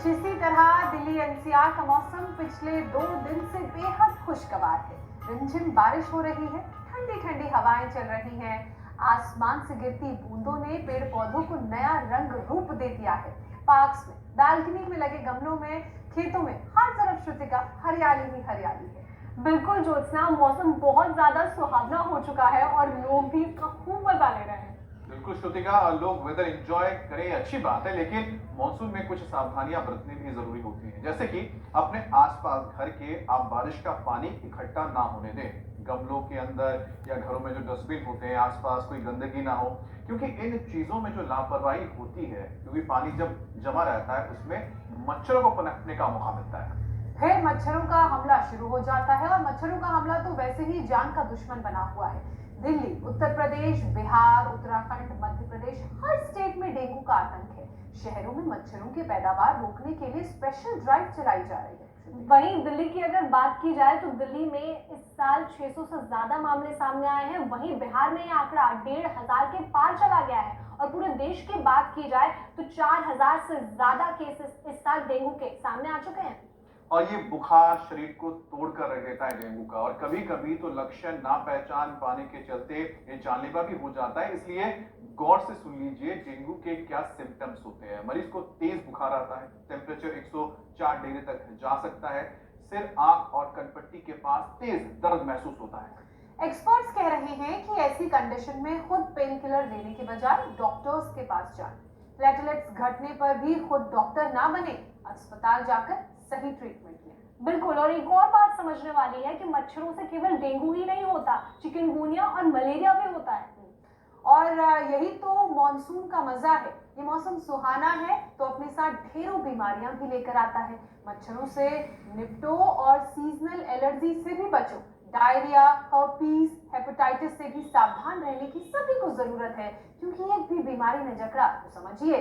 कुछ इसी तरह दिल्ली एनसीआर का मौसम पिछले 2 दिन से बेहद खुशगवार है। रिमझिम बारिश हो रही है, ठंडी ठंडी हवाएं चल रही हैं। आसमान से गिरती बूंदों ने पेड़ पौधों को नया रंग रूप दे दिया है। पार्क्स में, बालकनी में लगे गमलों में, खेतों में हर तरफ श्रुतिका हरियाली ही हरियाली है। बिल्कुल ज्योत्सना, मौसम बहुत ज्यादा सुहावना हो चुका है और लोग भी इसका खूब मजा ले रहे हैं। बिल्कुल श्रुतिका, लोग वेदर एंजॉय करें अच्छी बात है, लेकिन मॉनसून में कुछ सावधानियां बरतनी भी जरूरी होती हैं। जैसे कि अपने आसपास घर के आप बारिश का पानी इकट्ठा ना होने दें। गमलों के अंदर या घरों में जो डस्टबिन होते हैं आसपास कोई गंदगी ना हो, क्योंकि इन चीजों में जो लापरवाही होती है, क्योंकि पानी जब जमा रहता है उसमें मच्छरों को पनपने का मौका मिलता है। फिर मच्छरों का हमला शुरू हो जाता है और मच्छरों का हमला तो वैसे ही जान का दुश्मन बना हुआ है। दिल्ली, उत्तर प्रदेश, बिहार, उत्तराखंड, मध्य प्रदेश, हर स्टेट में डेंगू का आतंक है। शहरों में मच्छरों की पैदावार रोकने के लिए स्पेशल ड्राइव चलाई जा रही है। वहीं दिल्ली की अगर बात की जाए तो दिल्ली में इस साल 600 से ज्यादा मामले सामने आए हैं। वहीं बिहार में यह आंकड़ा 1500 के पार चला गया है और पूरे देश की बात की जाए तो 4000 से ज्यादा केसेस इस साल डेंगू के सामने आ चुके हैं। और ये बुखार शरीर को तोड़ कर रख देता है डेंगू का, और कभी कभी तो लक्षण ना पहचान पाने के चलते ये जानलेवा भी हो जाता है। इसलिए गौर से सुन लीजिए डेंगू के क्या सिम्टम्स होते हैं। मरीज को तेज बुखार आता है, टेम्परेचर 104 डिग्री तक जा सकता है, सिर, आंख और कनपट्टी के पास तेज दर्द महसूस होता है। एक्सपर्ट्स कह रहे हैं कि ऐसी कंडीशन में खुद पेन किलर लेने के बजाय डॉक्टर्स के पास जाएं। प्लेटलेट्स घटने पर भी खुद डॉक्टर ना बने, अस्पताल जाकर सही ट्रीटमेंट लें। बिल्कुल, और एक और बात समझने वाली है कि मच्छरों से केवल डेंगू ही नहीं होता, चिकनगुनिया और मलेरिया भी होता है। और यही तो मॉनसून का मजा है। ये मौसम सुहाना है तो अपने साथ ढेरों बीमारियां भी लेकर आता है। मच्छरों से निपटो और सीजनल एलर्जी से भी बचो। डायरिया, हर्पीस, हेपेटाइटिस से भी सावधान रहने की सभी को जरूरत है, क्योंकि एक भी बीमारी ने जकड़ा तो समझिए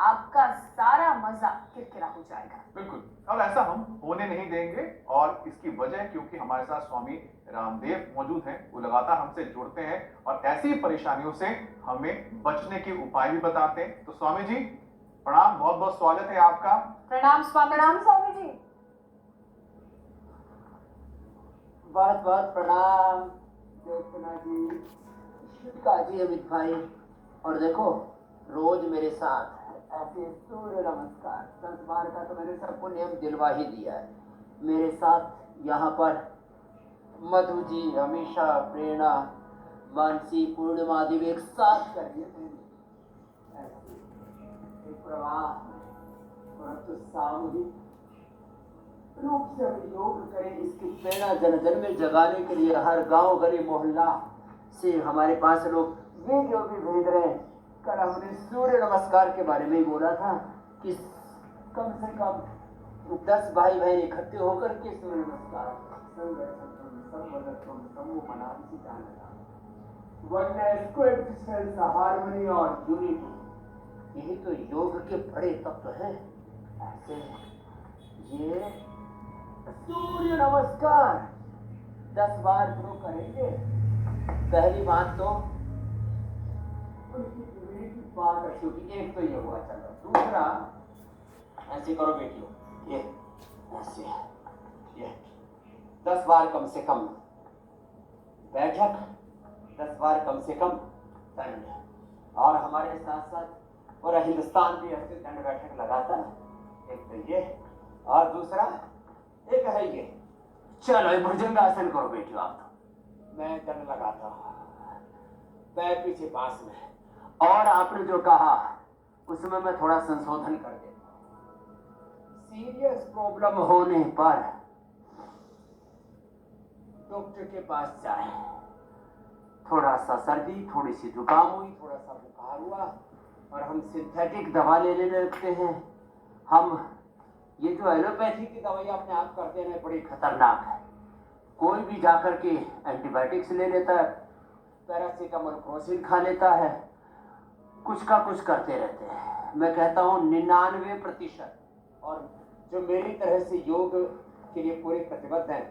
आपका सारा मजा किरकिरा हो जाएगा। बिल्कुल, और ऐसा हम होने नहीं देंगे, और इसकी वजह क्योंकि हमारे साथ स्वामी रामदेव मौजूद हैं। वो लगातार हमसे जुड़ते हैं और ऐसी परेशानियों से हमें बचने के उपाय भी बताते हैं। तो स्वामी जी प्रणाम, बहुत बहुत स्वागत है आपका। प्रणाम स्वामी जी। बहुत बहुत प्रणाम ज्योत्सना जी, श्रुतिका जी, अमित भाई। और देखो, रोज मेरे साथ ऐसे सूर्य नमस्कार 10 बार का तो मैंने सबको नियम दिलवा ही दिया है। मेरे साथ यहाँ पर मधु जी, अमीषा, प्रेरणा, मानसी, पूर्णिमा देवी एक साथ करिए एक प्रवाह, परंतु सामूहिक रूप से हम योग करें। इसकी प्रेरणा जन जन में जगाने के लिए हर गांव, गली, मोहल्ला से हमारे पास लोग वीडियो भी भेज रहे हैं। कल हमने सूर्य नमस्कार के बारे में ही बोला था कि कम से कम 10 भाई बहन इकट्ठे होकर के सूर्य नमस्कार हार्मनी और यूनिटी, यही तो योग के बड़े तत्व हैं। ऐसे ये सूर्य नमस्कार 10 बार शुरू करेंगे। पहली बात तो उनकी बात अच्छी होगी। एक तो ये हुआ, चलो दूसरा ऐसे करो बेटियों, ये ऐसे, ये 10 बार कम से कम बैठक, 10 बार कम से कम दंड। और हमारे साथ साथ पूरा हिंदुस्तान भी ऐसे दंड बैठक लगाता है। एक तो ये, और दूसरा एक है ये, चलो ये भुजंगासन करो बेटियों। आप तो मैं दंड लगाता हूँ पैर पीछे पास में, और आपने जो कहा उसमें मैं थोड़ा संशोधन कर देता हूँ। सीरियस प्रॉब्लम होने पर डॉक्टर के पास जाए। थोड़ा सा सर्दी, थोड़ी सी जुकाम हुई, थोड़ा सा बुखार हुआ और हम सिंथेटिक दवा लेने लगते हैं। हम ये जो एलोपैथी की दवाई अपने आप करते हैं बड़ी खतरनाक है। कोई भी जाकर के एंटीबायोटिक्स ले लेता है, पैरासीटामोल, क्रोसिन खा लेता है, कुछ का कुछ करते रहते हैं। मैं कहता हूँ 99%, और जो मेरी तरह से योग के लिए पूरे प्रतिबद्ध हैं,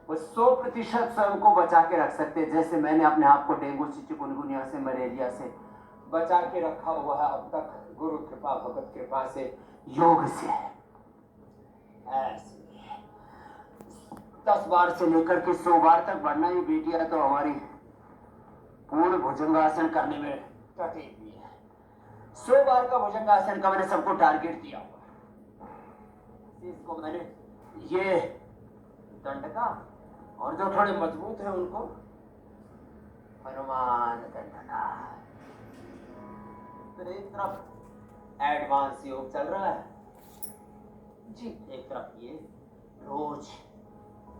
वो 100% स्वयं को बचा के रख सकते हैं। जैसे मैंने अपने आप को डेंगू से, चिकनगुनिया से, मलेरिया से बचा के रखा हुआ है अब तक, गुरु कृपा, भगवत कृपा से, योग से। ऐसे 10 बार से लेकर के 100 बार तक बढ़ना ही बेटियां तो हमारी पूर्ण भुजंगासन करने में टटी हुई है। 100 बार का भुजंगासन का मैंने सबको टारगेट दिया हुआ। इसको मैंने ये दंड का, और जो थोड़े मजबूत है उनको हनुमान दंड का। फिर एक तरफ एडवांस योग चल रहा है जी। एक तरफ ये रोज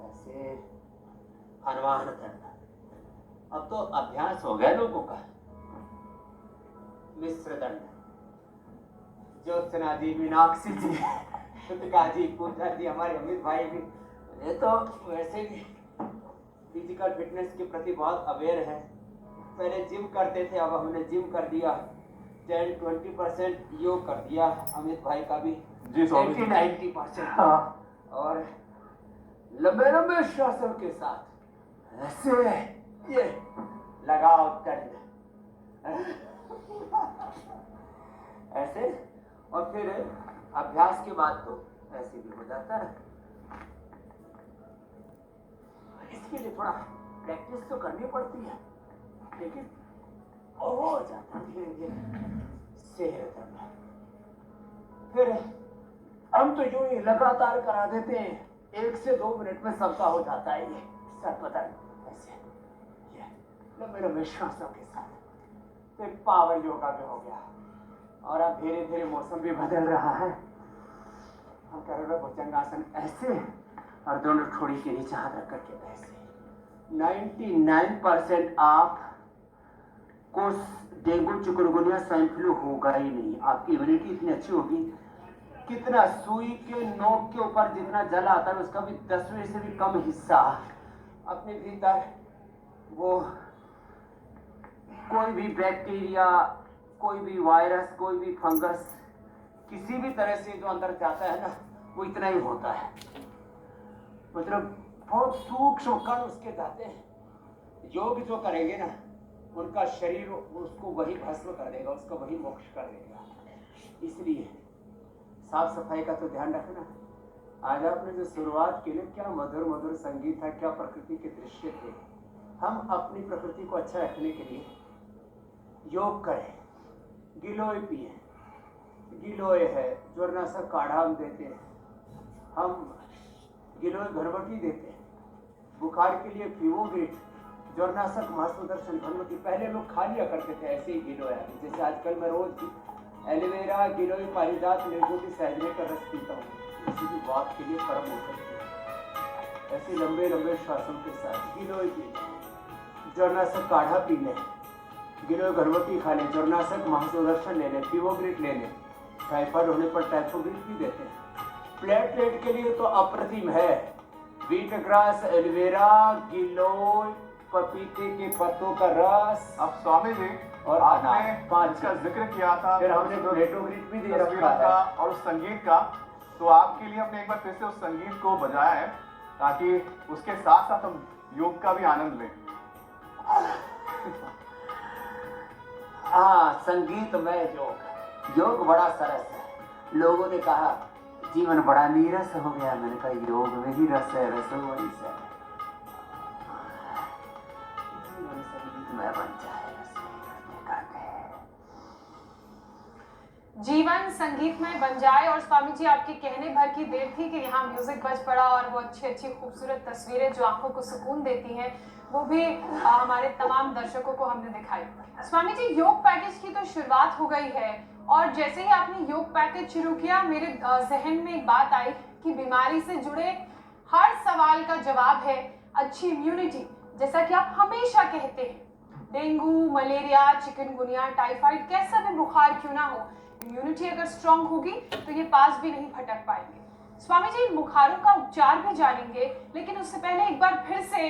ऐसे हनुमान दंड। अब तो अभ्यास हो गया लोगों का। मिश्र दंड, ज्योत्सना जी, मीनाक्षी जी, कृतिका जी, पूजा जी, हमारे अमित भाई भी, ये तो वैसे भी फिजिकल फिटनेस के प्रति बहुत अवेयर है। पहले जिम करते थे, अब हमने जिम कर दिया, 10-20% योग कर दिया। अमित भाई का भी जी, 80-90%। हाँ। और लंबे लंबे श्वासों के साथ ऐसे ये लगाओ दंड ऐसे, और फिर अभ्यास के बाद तो ऐसे भी हो जाता है। इसके लिए थोड़ा प्रैक्टिस तो करनी पड़ती है, लेकिन हो जाता है धीरे धीरे सेहत में। फिर हम तो यूं ही लगातार करा देते हैं, 1 से 2 मिनट में सबका हो जाता है। ये सर पतन ऐसे, ये लंबे लंबे श्वासों के साथ। फिर पावर योगा भी हो गया, और अब धीरे धीरे मौसम भी बदल रहा है। हम कर रहे भुजंगासन ऐसे, और दोनों ठोड़ी के नीचे हाथ रख करके ऐसे। 99% आप को डेंगू, चिकनगुनिया, स्वाइन फ्लू होगा ही नहीं। आपकी इम्यूनिटी इतनी अच्छी होगी, कितना सुई के नोक के ऊपर जितना जल आता है उसका भी 10वें से भी कम हिस्सा अपने भीतर, वो कोई भी बैक्टीरिया, कोई भी वायरस, कोई भी फंगस, किसी भी तरह से जो अंदर जाता है ना, वो इतना ही होता है। मतलब बहुत सूक्ष्म कण उसके जाते हैं। योग जो करेंगे ना, उनका शरीर उसको वही भस्म कर देगा, उसको वही मोक्ष कर देगा। इसलिए साफ सफाई का तो ध्यान रखना। आज आपने जो शुरुआत की ना, क्या मधुर मधुर संगीत था, क्या प्रकृति के दृश्य थे। हम अपनी प्रकृति को अच्छा रखने के लिए योग करें, गिलोय पिए। गिलोय है ज्वरनाशक काढ़ा हम देते हैं, हम गिलोय घरवटी देते हैं। बुखार के लिए फीवोग्रिट, ज्वरनाशक महासुदर्शन घरवटी। पहले लोग खा लिया करते थे ऐसे ही गिलोय, जैसे आजकल मैं रोज एलोवेरा, गिलोय, पारिजात, नींबू की सहजने का रस पीता हूँ, किसी भी बात के लिए परम होकर के। ऐसे लंबे लंबे श्वासों के साथ गिलोय पी लें, ज्वरनाशक काढ़ा पी लें, गिलोय घरवटी खा लें, ज्वरनाशक महासुदर्शन ले लें, फीवोग्रिट ले लें। टाइफाइड होने पर टाइफोग्रिट भी देते हैं। प्लेटलेट के लिए तो अप्रतिम है, व्हीट ग्रास, एलोवेरा, गिलोय, पपीते के पत्तों का रस। अब स्वामी जी, और आपने पांच इसका जिक्र किया था, फिर हमने प्लेटोग्रिट भी दे तस्वीरों रखा का है। और उस संगीत का, तो आपके लिए हमने एक बार फिर से उस संगीत को बजाया है, ताकि उसके साथ साथ हम योग का भी आनंद लें। हाँ, संगीत में योग, योग बड़ा सरस है। लोगों ने कहा जीवन बड़ा नीरस हो गया, मैंने कहा योग में ही रस है, रसो वही से जीवन संगीत में बन जाए। जीवन संगीतमय बन जाए। और स्वामी जी, आपके कहने भर की देर थी कि यहाँ म्यूजिक बज पड़ा, और वो अच्छी अच्छी खूबसूरत तस्वीरें जो आंखों को सुकून देती हैं, वो भी हमारे तमाम दर्शकों को हमने दिखाई। स्वामी जी, योग पैकेज की तो शुरुआत हो गई है, और जैसे ही आपने योग पैकेज शुरू किया, मेरे जहन में एक बात आई कि बीमारी से जुड़े हर सवाल का जवाब है अच्छी इम्यूनिटी। जैसा कि आप हमेशा कहते हैं, डेंगू, मलेरिया, चिकनगुनिया, टाइफाइड, कैसा भी बुखार क्यों ना हो, इम्यूनिटी अगर स्ट्रांग होगी तो ये पास भी नहीं फटक पाएंगे। स्वामी जी, बुखारों का उपचार भी जानेंगे, लेकिन उससे पहले एक बार फिर से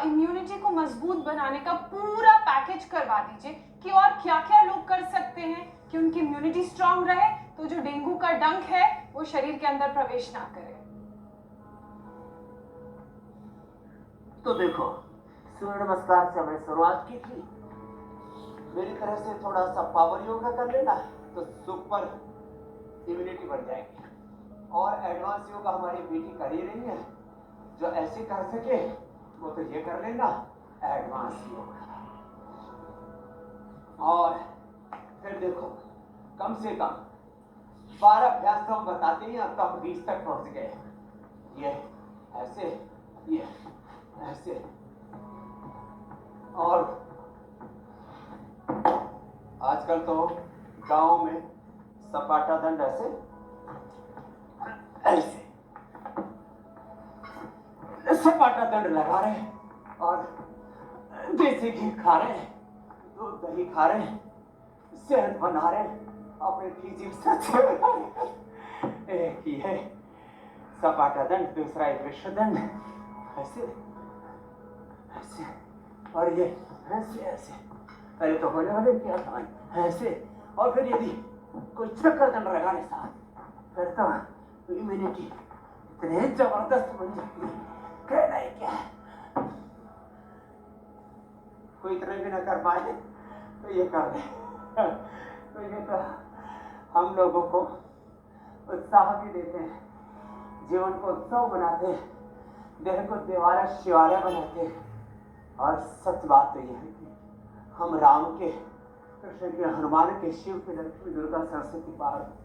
इम्यूनिटी को मजबूत बनाने का पूरा पैकेज करवा दीजिए कि और क्या क्या लोग कर सकते हैं कि उनकी इम्यूनिटी स्ट्रांग रहे, तो जो डेंगू का डंक है वो शरीर के अंदर प्रवेश ना करे। तो देखो, सूर्य नमस्कार से हमने शुरुआत की थी। मेरी तरफ से थोड़ा सा पावर योगा कर लेना तो सुपर इम्यूनिटी बन जाएगी। और एडवांस योगा हमारी बेटी कर ही रही है। जो ऐसे कर सके वो तो ये कर लेना एडवांस योगा। और फिर देखो कम से कम 12 अभ्यास तो हम बताते ही अब तो हम 20 तक पहुंच गए। ये ऐसे, ये ऐसे, और आजकल तो गांव में सपाटा दंड ऐसे ऐसे सपाटा दंड लगा रहे हैं और देसी घी खा रहे हैं, दूध दही खा रहे हैं, सेहत बना रहे हैं, अपने फिजिक्स एक ही है सपाटा दंड, दूसरा एक विश्व दंड। ऐसे ऐसे और ये ऐसे ऐसे, पहले तो होने वाले क्या था ऐसे, और फिर यदि कोई चक्कर दंड लगाने साथ फिर तो इम्यूनिटी इतने जबरदस्त बन जाती है, कहना ही क्या है। कोई इतने भी ना कर पाए तो ये कर दे तो ये तो हम लोगों को उत्साह भी देते हैं, जीवन को उत्सव बनाते हैं, देह को देवारा शिवारा बनाते हैं। और सच बात तो यह है कि हम राम के, कृष्ण के, हनुमान के, शिव के, लक्ष्मी, दुर्गा, सरस्वती, पार्वती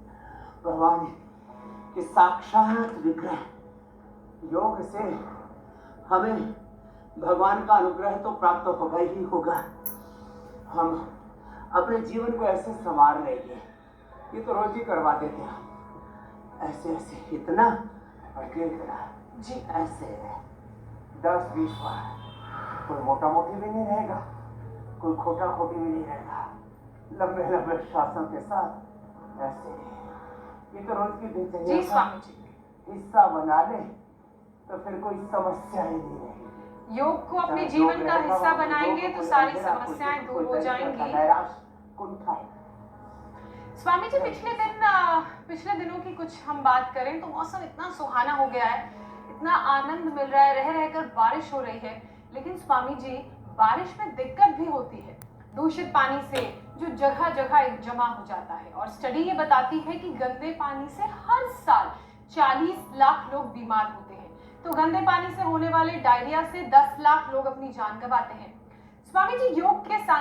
भगवान के साक्षात विग्रह। योग से हमें भगवान का अनुग्रह तो प्राप्त होगा ही होगा, हम अपने जीवन को ऐसे संवार लेंगे। ये तो रोज ही करवा देते हैं, ऐसे ऐसे इतना और ये इतना जी, ऐसे 10-20 बार। कोई मोटा मोटी भी नहीं रहेगा, कोई खोटा खोटी भी नहीं रहेगा, लंबे लंबे श्वासों के साथ ऐसे। ये तो रोज की दिनचर्या जी का स्वामी जी। हिस्सा बना ले तो फिर कोई समस्या ही नहीं रहेगी। योग को अपने जीवन का हिस्सा बनाएंगे तो सारी समस्याएं दूर हो जाएंगी। स्वामी जी, पिछले दिनों की कुछ हम बात करें तो मौसम इतना सुहाना हो गया है, इतना आनंद मिल रहा है, रह रहकर बारिश हो रही है। लेकिन स्वामी जी, बारिश में दिक्कत भी होती है, दूषित पानी से जो जगह जगह जमा हो जाता है। और स्टडी ये बताती है कि गंदे पानी से हर साल 40 लाख लोग बीमार होते हैं। तो गंदे पानी से होने वाले डायरिया से 10 लाख लोग अपनी जान गंवाते हैं। स्वामी जी, योग के साथ